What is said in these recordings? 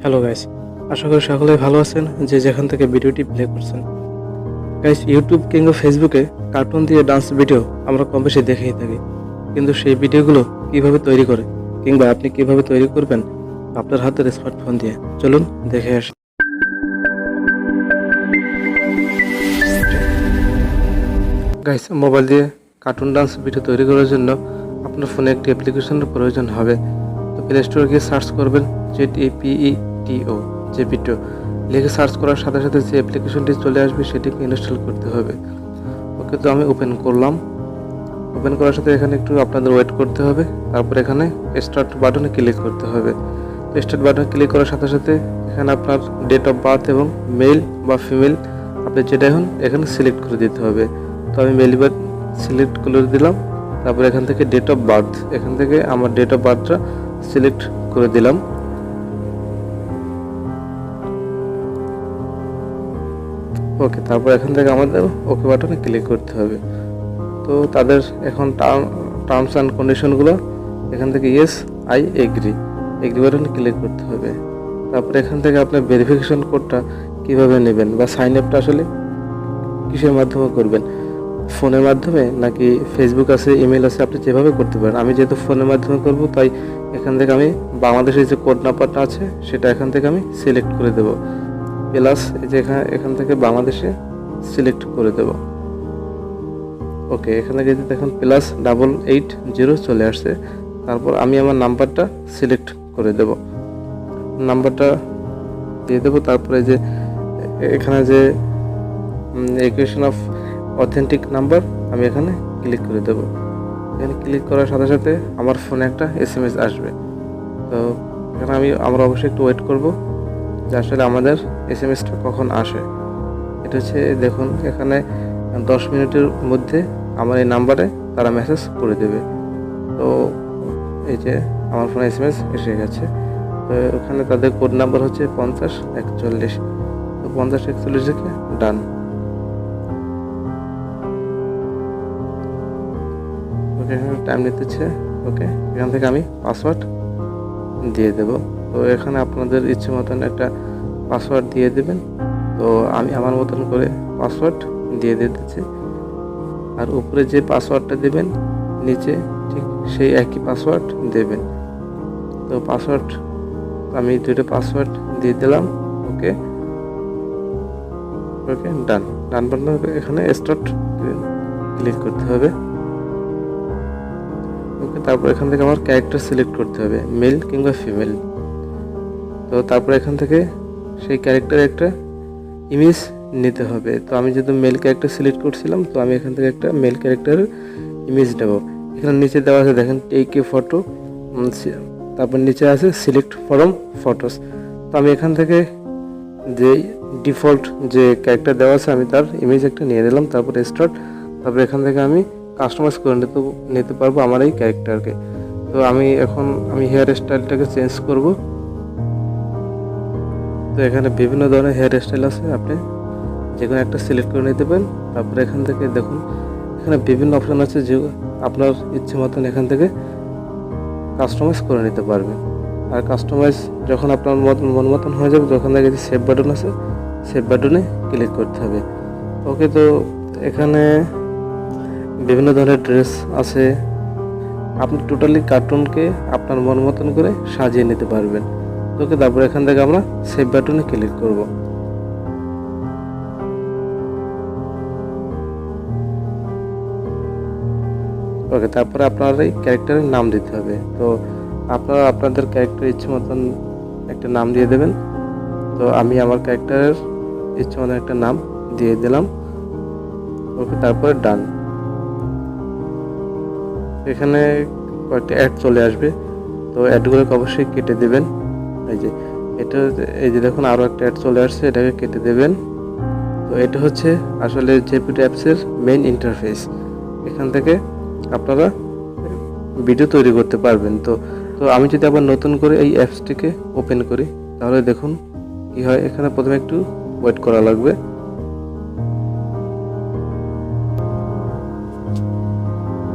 Hello guys, আশা করি সকলেই ভালো আছেন যে যেখান থেকে ভিডিওটি প্লে করছেন। গাইস, ইউটিউব কিংবা ফেসবুকে কার্টুন দিয়ে ডান্স ভিডিও আমরা কম বেশি দেখেই থাকি, কিন্তু সেই ভিডিওগুলো কিভাবে তৈরি করে কিংবা আপনি কিভাবে তৈরি করবেন আপনার হাতের স্মার্টফোন দিয়ে, চলুন দেখে আসি। গাইস, মোবাইল দিয়ে কার্টুন ডান্স ভিডিও তৈরি করার জন্য আপনার ফোনে একটি অ্যাপ্লিকেশনের প্রয়োজন হবে। তো প্লে স্টোরে গিয়ে সার্চ করবেন ZAPETO জেপিটো লিখে সার্চ করার সাথে সাথে যে অ্যাপ্লিকেশনটি চলে আসবে সেটিকে ইনস্টল করতে হবে। ওকে, তো আমি ওপেন করলাম। ওপেন করার সাথে এখানে একটু আপনাদের ওয়েট করতে হবে, তারপর এখানে স্টার্ট বাটনে ক্লিক করতে হবে। তো স্টার্ট বাটনে ক্লিক করার সাথে সাথে এখানে আপনার ডেট অফ বার্থ এবং মেল বা ফিমেল আপনি যেটা এখন এখানে সিলেক্ট করে দিতে হবে। তো আমি মেল বার্থ সিলেক্ট করে দিলাম। তারপর এখান থেকে ডেট অফ বার্থ, এখান থেকে আমার ডেট অফ বার্থটা সিলেক্ট করে দিলাম। ওকে, তারপর এখান থেকে আমাদের ওকে বাটনে ক্লিক করতে হবে। তো তাদের এখন টার্মস অ্যান্ড কন্ডিশনগুলো এখান থেকে ইয়েস আই এগ্রি বাটনে ক্লিক করতে হবে। তারপর এখান থেকে আপনার ভেরিফিকেশন কোডটা কিভাবে নেবেন বা সাইন আপটা আসলে কিসের মাধ্যমে করবেন, ফোনের মাধ্যমে নাকি ফেসবুক আছে, ইমেল আছে, আপনি যেভাবে করতে পারেন। আমি যেহেতু ফোনের মাধ্যমে করব, তাই এখান থেকে আমি বাংলাদেশের যে কোড নাম্বারটা আছে সেটা এখান থেকে আমি সিলেক্ট করে দেব, প্লাস এই যে এখান থেকে বাংলাদেশে সিলেক্ট করে দেব। ওকে, এখানে যদি দেখুন +8880 চলে আসছে। তারপর আমি আমার নাম্বারটা সিলেক্ট করে দেব, নাম্বারটা দিয়ে দেবো। তারপরে যে এখানে যে ইকুয়েশন অফ অথেন্টিক নাম্বার আমি এখানে ক্লিক করে দেব। এখানে ক্লিক করার সাথে সাথে আমার ফোনে একটা SMS আসবে। তো এখানে আমরা অবশ্যই একটু ওয়েট করব যে আসলে আমাদের SMSটা কখন আসে। এটা হচ্ছে দেখুন এখানে 10 মিনিটের মধ্যে আমার এই নাম্বারে তারা মেসেজ করে দেবে। তো এই যে আমার ফোনে SMS এসে গেছে। তো ওখানে তাদের কোড নাম্বার হচ্ছে 5041। তো 5041 থেকে ডান। ওকে, এখানে টাইম নিতেছে। ওকে, এখান থেকে আমি পাসওয়ার্ড দিয়ে দেব। তো এখানে আপনাদের ইচ্ছে মতন একটা পাসওয়ার্ড দিয়ে দেবেন। তো আমি আমার মতন করে পাসওয়ার্ড দিয়ে দিতেছি। আর উপরে যে পাসওয়ার্ডটা দেবেন নিচে ঠিক সেই একই পাসওয়ার্ড দেবেন। তো পাসওয়ার্ড আমি 2টা পাসওয়ার্ড দিয়ে দিলাম। ওকে ওকে, ডান বাটনে এখানে স্টার্ট ক্লিক করতে হবে। ওকে, তারপর এখান থেকে আমার ক্যারেক্টার সিলেক্ট করতে হবে, মেল কিংবা ফিমেল। তো তারপর এখান থেকে সেই ক্যারেক্টারে একটা ইমেজ নিতে হবে। তো আমি যেহেতু মেল ক্যারেক্টার সিলেক্ট করছিলাম, তো আমি এখান থেকে একটা মেল ক্যারেক্টারের ইমেজ নেব। এখানে নিচে দেওয়া আছে দেখেন টেক এ ফটো, তারপর নিচে আছে সিলেক্ট ফ্রম ফটোস। তো আমি এখান থেকে যে ডিফল্ট যে ক্যারেক্টার দেওয়া আছে আমি তার ইমেজ একটা নিয়ে নিলাম। তারপর স্টার্ট, তারপর এখান থেকে আমি কাস্টমাইজ করে নিতে পারবো আমার এই ক্যারেক্টারকে। তো আমি হেয়ার স্টাইলটাকে চেঞ্জ করব। তো এখানে বিভিন্ন ধরনের হেয়ার স্টাইল আছে, আপনি যে কোনো একটা সিলেক্ট করে নিতে পারেন। তারপরে এখান থেকে দেখুন এখানে বিভিন্ন অপশান আছে যে আপনার ইচ্ছে মতন এখান থেকে কাস্টমাইজ করে নিতে পারবেন। আর কাস্টমাইজ যখন আপনার মন মতন হয়ে যাবে, তখন দেখে যে সেভ বাটন আছে, সেভ বাটনে ক্লিক করতে হবে। ওকে, তো এখানে বিভিন্ন ধরনের ড্রেস আছে, আপনি টোটালি কার্টুনকে আপনার মন মতন করে সাজিয়ে নিতে পারবেন। ওকে, তারপর এখান থেকে আমরা সেভ বাটনে ক্লিক করব। ওকে, তারপরে আপনার এই ক্যারেক্টারের নাম দিতে হবে। তো আপনারা আপনাদের ক্যারেক্টার ইচ্ছে মতন একটা নাম দিয়ে দেবেন। তো আমি আমার ক্যারেক্টারের ইচ্ছে মতন একটা নাম দিয়ে দিলাম। ওকে, তারপরে ডান। এখানে কয়েকটা অ্যাড চলে আসবে, তো অ্যাডগুলোকে অবশ্যই কেটে দেবেন। এই যে দেখুন আরও একটা অ্যাড চলে আসছে, এটাকে কেটে দেবেন। তো এটা হচ্ছে আসলে জেপিটো অ্যাপসের মেইন ইন্টারফেস। এখান থেকে আপনারা ভিডিও তৈরি করতে পারবেন। তো আমি যদি আবার নতুন করে এই অ্যাপসটিকে ওপেন করি, তাহলে দেখুন কি হয়। এখানে প্রথমে একটু ওয়েট করা লাগবে।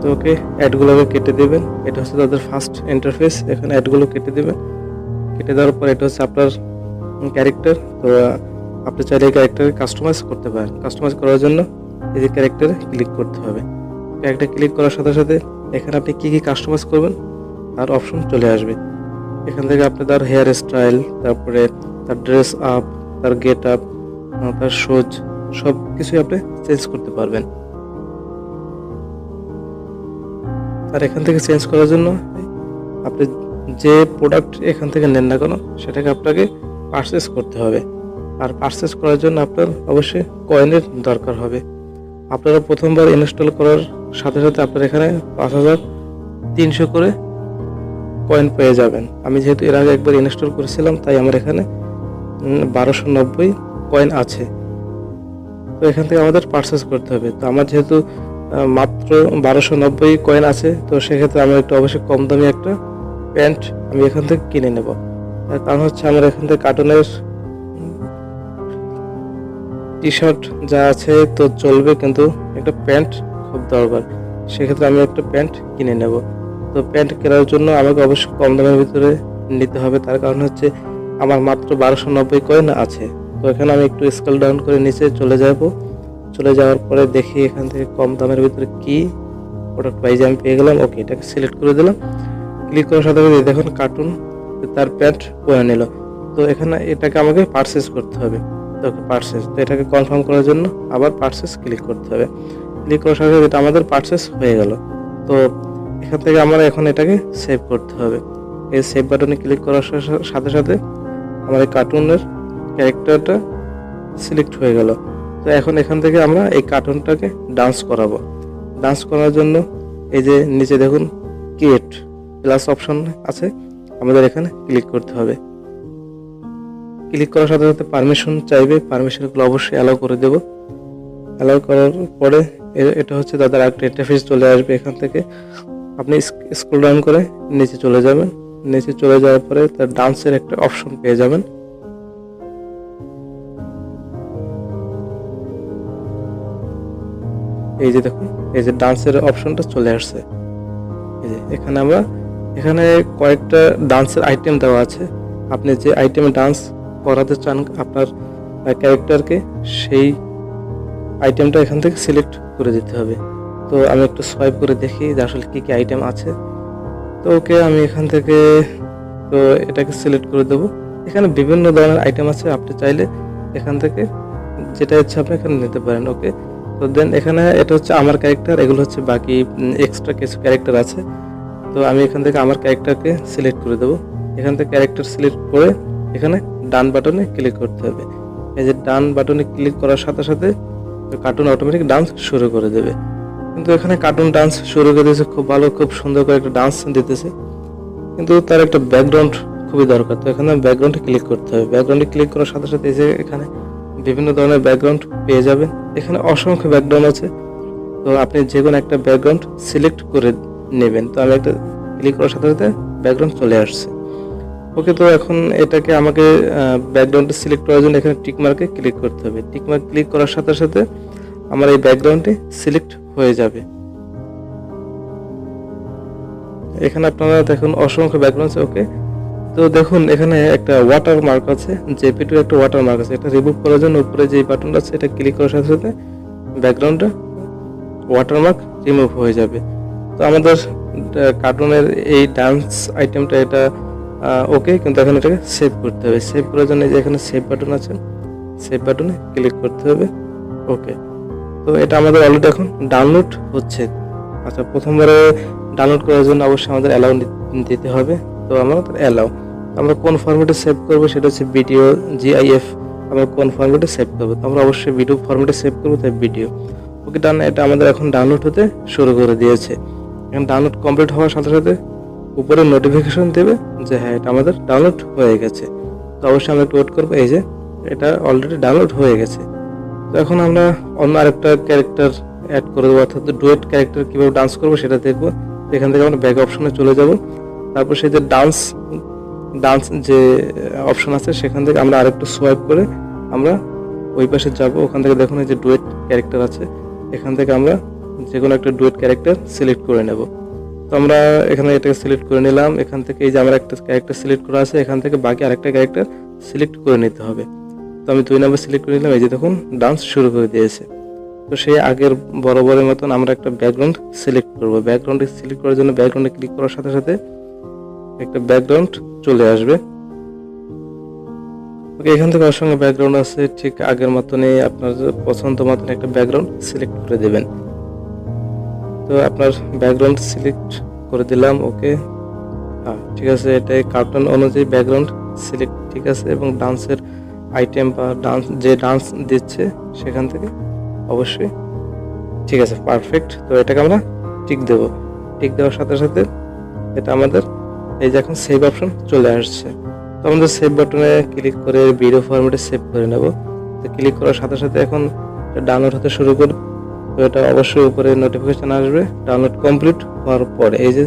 তো ওকে, অ্যাডগুলোকে কেটে দেবেন। এটা হচ্ছে তাদের ফার্স্ট ইন্টারফেস। এখানে অ্যাডগুলো কেটে দেবেন। কেটে দেওয়ার পর এটা হচ্ছে আপনার ক্যারেক্টার। তো আপনি চাইলে এই ক্যারেক্টারে কাস্টমাইজ করতে পারেন। কাস্টমাইজ করার জন্য এই যে ক্যারেক্টারে ক্লিক করতে হবে। ক্যারেক্টার ক্লিক করার সাথে সাথে এখানে আপনি কী কী কাস্টমাইজ করবেন তার অপশন চলে আসবে। এখান থেকে আপনি তার হেয়ার স্টাইল, তারপরে তার ড্রেস আপ, তার গেট আপ, তার সোজ, সব কিছুই আপনি চেঞ্জ করতে পারবেন। আর এখান থেকে চেঞ্জ করার জন্য আপনি যে প্রোডাক্ট এখান থেকে নেন না কেন সেটাকে আপনাকে পারচেস করতে হবে। আর পারচেস করার জন্য আপনার অবশ্যই কয়েনের দরকার হবে। আপনারা প্রথমবার ইনস্টল করার সাথে সাথে আপনার এখানে 5300 করে কয়েন পেয়ে যাবেন। আমি যেহেতু এর আগে একবার ইনস্টল করেছিলাম তাই আমার এখানে 1290 কয়েন আছে। তো এখান থেকে আমাদের পারচেস করতে হবে। তো আমার যেহেতু মাত্র 1290 কয়েন আছে, তো সেক্ষেত্রে আমি একটু অবশ্যই কম দামি একটা প্যান্ট আমি এখান থেকে কিনে নেব। তার কারণ হচ্ছে আমার এখান থেকে কার্টুনের টি শার্ট যা আছে তো চলবে, কিন্তু একটা প্যান্ট খুব দরকার। সেক্ষেত্রে আমি একটা প্যান্ট কিনে নেব। তো প্যান্ট কেনার জন্য আমাকে অবশ্যই কম দামের ভিতরে নিতে হবে। তার কারণ হচ্ছে আমার মাত্র 1290 কয়েন আছে। তো এখানে আমি একটু স্কেল ডাউন করে নিচে চলে যাব। চলে যাওয়ার পরে দেখি এখান থেকে কম দামের ভিতরে কি প্রোডাক্ট পাইজ আমি পেয়ে গেলাম। ওকে, এটাকে সিলেক্ট করে দিলাম। ক্লিক করার সাথে সাথে দেখুন কার্টুন তার প্যান্ট পরে নিল। তো এখানে এটাকে আমাকে পারচেস করতে হবে। তো পারচেস, তো এটাকে কনফার্ম করার জন্য আবার পারচেস ক্লিক করতে হবে। ক্লিক করার সাথে সাথে এটা আমাদের পারচেস হয়ে গেল। তো এখান থেকে আমরা এখন এটাকে সেভ করতে হবে। এই সেভ বাটনে ক্লিক করার সাথে সাথে আমার এই কার্টুনের ক্যারেক্টারটা সিলেক্ট হয়ে গেল। তো এখন এখান থেকে আমরা এই কার্টুনটাকে ডান্স করাবো। ডান্স করার জন্য এই যে নিচে দেখুন ক্রিয়েট প্লাস অপশন আছে, আমাদের এখানে ক্লিক করতে হবে। ক্লিক করার সাথে সাথে পারমিশন চাইবে, পারমিশনগুলো অবশ্যই অ্যালাউ করে দেব। অ্যালাউ করার পরে এটা হচ্ছে তাদের একটা ইন্টারফেস চলে আসবে। এখান থেকে আপনি স্ক্রল ডাউন করে নিচে চলে যাবেন। নিচে চলে যাওয়ার পরে তার ডান্সের একটা অপশন পেয়ে যাবেন। এই যে দেখুন, এই যে ডান্সের অপশনটা চলে আসছে। এই যে এখানে কয়েকটা ডান্সের আইটেম দেওয়া আছে। আপনি যে আইটেমে ডান্স করাতে চান আপনার ক্যারেক্টারকে, সেই আইটেমটা এখান থেকে সিলেক্ট করে দিতে হবে। তো আমি একটু সোয়াইপ করে দেখি যে আসলে কী কী আইটেম আছে। তো ওকে, আমি এখান থেকে তো এটাকে সিলেক্ট করে দেবো। এখানে বিভিন্ন ধরনের আইটেম আছে, আপনি চাইলে এখান থেকে যেটা ইচ্ছা আপনি এখানে নিতে পারেন। ওকে, তো দেন এখানে এটা হচ্ছে আমার ক্যারেক্টার, এগুলো হচ্ছে বাকি এক্সট্রা কিছু ক্যারেক্টার আছে। তো আমি এখান থেকে আমার ক্যারেক্টারকে সিলেক্ট করে দেবো। এখান থেকে ক্যারেক্টার সিলেক্ট করে এখানে ডান বাটনে ক্লিক করতে হবে। এই যে ডান বাটনে ক্লিক করার সাথে সাথে কার্টুন অটোমেটিক ডান্স শুরু করে দেবে। কিন্তু এখানে কার্টুন ডান্স শুরু করে দিয়েছে, খুব ভালো, খুব সুন্দর করে একটা ডান্স দিতেছে, কিন্তু তার একটা ব্যাকগ্রাউন্ড খুবই দরকার। তো এখানে ব্যাকগ্রাউন্ডে ক্লিক করতে হবে। ব্যাকগ্রাউন্ডে ক্লিক করার সাথে সাথে এই যে এখানে বিভিন্ন ধরনের ব্যাকগ্রাউন্ড পেয়ে যাবেন। এখানে অসংখ্য ব্যাকগ্রাউন্ড আছে, তো আপনি যে কোনো একটা ব্যাকগ্রাউন্ড সিলেক্ট করে নেবেন। তো আমি একটা ক্লিক করার সাথে সাথে ব্যাকগ্রাউন্ড চলে আসছে। ওকে, তো এখন এটাকে আমাকে ব্যাকগ্রাউন্ডটা সিলেক্ট করার জন্য এখানে টিকমার্কে ক্লিক করতে হবে। টিকমার্ক ক্লিক করার সাথে সাথে আমার এই ব্যাকগ্রাউন্ডটি সিলেক্ট হয়ে যাবে। এখানে আপনারা দেখুন অসংখ্য ব্যাকগ্রাউন্ড আছে। ওকে, তো দেখুন এখানে একটা ওয়াটার মার্ক আছে, জেপি2 একটা ওয়াটার মার্ক আছে। এটা রিমুভ করার জন্য উপরে যে বাটনটা আছে এটা ক্লিক করার সাথে সাথে ব্যাকগ্রাউন্ডে ওয়াটার মার্ক রিমুভ হয়ে যাবে। তো আমাদের কার্টুনের এই ডান্স আইটেমটা এটা ওকে, কিন্তু এখন এটাকে সেভ করতে হবে। সেভ করার জন্য যে এখানে সেভ বাটন আছে, সেভ বাটনে ক্লিক করতে হবে। ওকে, তো এটা আমাদের অলরেডি এখন ডাউনলোড হচ্ছে। আচ্ছা, প্রথমবারে ডাউনলোড করার জন্য অবশ্যই আমাদের অ্যালাউ দিতে হবে। তো আমরা অ্যালাউ, আমরা কোন ফরম্যাটে সেভ করব সেটা হচ্ছে ভিডিও জিআইএফ। আমরা কোন ফরম্যাটে সেভ করব, তো আমরা অবশ্যই ভিডিও ফরম্যাটে সেভ করব, তাই ভিডিও। ওকে, ডান। এটা আমাদের এখন ডাউনলোড হতে শুরু করে দিয়েছে। এখন ডাউনলোড কমপ্লিট হওয়ার সাথে সাথে উপরে নোটিফিকেশন দেবে যে হ্যাঁ এটা আমাদের ডাউনলোড হয়ে গেছে। তো অবশ্যই আমরা একটু ওয়েট করবো। এই যে এটা অলরেডি ডাউনলোড হয়ে গেছে। তো এখন আমরা অন্য আরেকটা ক্যারেক্টার অ্যাড করে দেবো, অর্থাৎ ডুয়েট ক্যারেক্টার কীভাবে ডান্স করবো সেটা দেখবো। এখান থেকে আমরা ব্যাক অপশনে চলে যাব। তারপর সেই যে ডান্স যে অপশন আছে সেখান থেকে আমরা আরেকটু সোয়াইপ করে আমরা ওই পাশে যাব। ওখান থেকে দেখুন এই যে ডুয়েট ক্যারেক্টার আছে, এখান থেকে আমরা যে কোনো একটা ডুয়েট ক্যারেক্টার সিলেক্ট করে নেব। তো আমরা এখানে এটাকে সিলেক্ট করে নিলাম। এখান থেকে এই যে আমার একটা ক্যারেক্টার সিলেক্ট করা আছে, এখান থেকে বাকি আরেকটা ক্যারেক্টার সিলেক্ট করে নিতে হবে। তো আমি 2 নাম্বার সিলেক্ট করে নিলাম, এই যে দেখুন ডান্স শুরু করে দিয়েছে। তো সেই আগের বরাবরের মতন আমরা একটা ব্যাকগ্রাউন্ড সিলেক্ট করব। ব্যাকগ্রাউন্ড সিলেক্ট করার জন্য ব্যাকগ্রাউন্ডে ক্লিক করার সাথে সাথে একটা ব্যাকগ্রাউন্ড চলে আসবে। ওকে, এখান থেকে অসংখ্য ব্যাকগ্রাউন্ড আছে, ঠিক আগের মতনই আপনার পছন্দ মতন একটা ব্যাকগ্রাউন্ড সিলেক্ট করে দেবেন। তো আপনার ব্যাকগ্রাউন্ড সিলেক্ট করে দিলাম। ওকে, হ্যাঁ ঠিক আছে, এটাই কার্টুন অনুযায়ী ব্যাকগ্রাউন্ড সিলেক্ট ঠিক আছে, এবং ডান্সের আইটেম বা ডান্স যে ডান্স দিচ্ছে সেখান থেকে অবশ্যই ঠিক আছে, পারফেক্ট। তো এটাকে আমরা টিক দেব। টিক দেওয়ার সাথে সাথে এটা আমাদের এই যে এখন সেভ অপশন চলে আসছে। তো আমাদের সেভ বাটনে ক্লিক করে ভিডিও ফরম্যাটে সেভ করে নেব। তো ক্লিক করার সাথে সাথে এখন ডাউনলোড হতে শুরু করবে। তো এটা অবশ্যই উপরে নোটিফিকেশন আসবে ডাউনলোড কমপ্লিট হওয়ার পরে, এই যে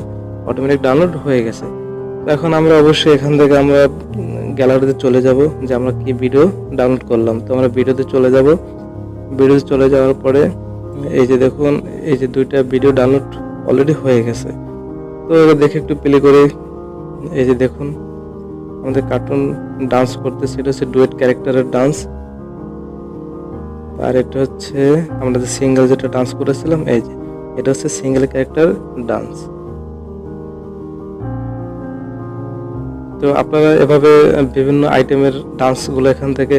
অটোমেটিক ডাউনলোড হয়ে গেছে। তো এখন আমরা অবশ্যই এখান থেকে আমরা গ্যালারিতে চলে যাব যে আমরা কি ভিডিও ডাউনলোড করলাম। তো আমরা ভিডিওতে চলে যাব। ভিডিওতে চলে যাওয়ার পরে এই যে দেখুন এই যে 2টা ভিডিও ডাউনলোড অলরেডি হয়ে গেছে। তো এবার দেখে একটু প্লে করে, এই যে দেখুন আমাদের কার্টুন ডান্স করতেছে, এটা হচ্ছে ডুয়েট ক্যারেক্টারের ডান্স। আর এটা হচ্ছে আমরা যে সিঙ্গেল যেটা ডান্স করেছিলাম, এই যে এটা হচ্ছে সিঙ্গেল ক্যারেক্টার ডান্স। তো আপনারা এভাবে বিভিন্ন আইটেমের ডান্সগুলো এখান থেকে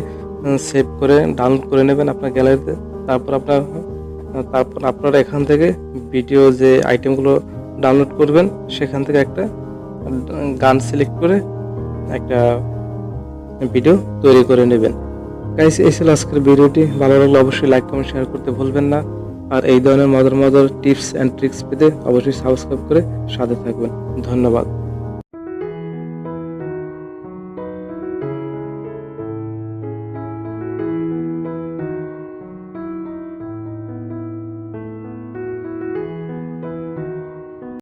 সেভ করে ডাউনলোড করে নেবেন আপনার গ্যালারিতে। তারপর আপনারা এখান থেকে ভিডিও যে আইটেমগুলো ডাউনলোড করবেন সেখান থেকে একটা গান সিলেক্ট করে একটা ভিডিও তৈরি করে নেবেন। গাইস, এই ছিল আজকের ভিডিওটি। ভালো লাগলে অবশ্যই লাইক কমেন্ট শেয়ার করতে ভুলবেন না। আর এই ধরনের মজার মজার টিপস অ্যান্ড ট্রিক্স পেতে অবশ্যই সাবস্ক্রাইব করে সাথে থাকবেন। ধন্যবাদ।